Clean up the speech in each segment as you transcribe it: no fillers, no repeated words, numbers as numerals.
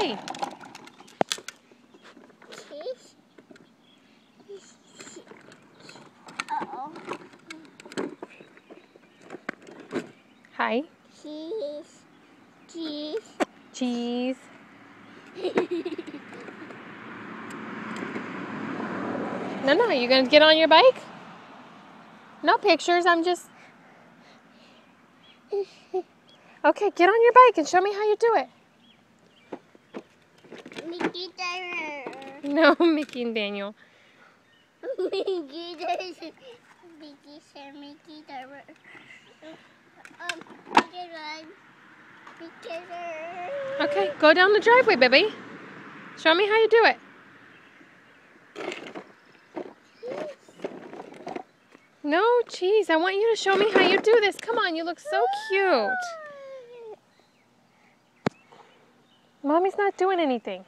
Hi. Cheese. Uh-oh. Hi. Cheese. Cheese. Cheese. No, you gonna get on your bike? No pictures, I'm just... Okay, get on your bike and show me how you do it. Mickey Diner. No, Mickey and Daniel. Mickey Diner. Mickey Diner. Mickey Diner. Mickey Diner. Okay, go down the driveway, baby. Show me how you do it. No, cheese. I want you to show me how you do this. Come on, you look so cute. Mommy's not doing anything.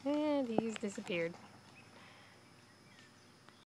And he's disappeared.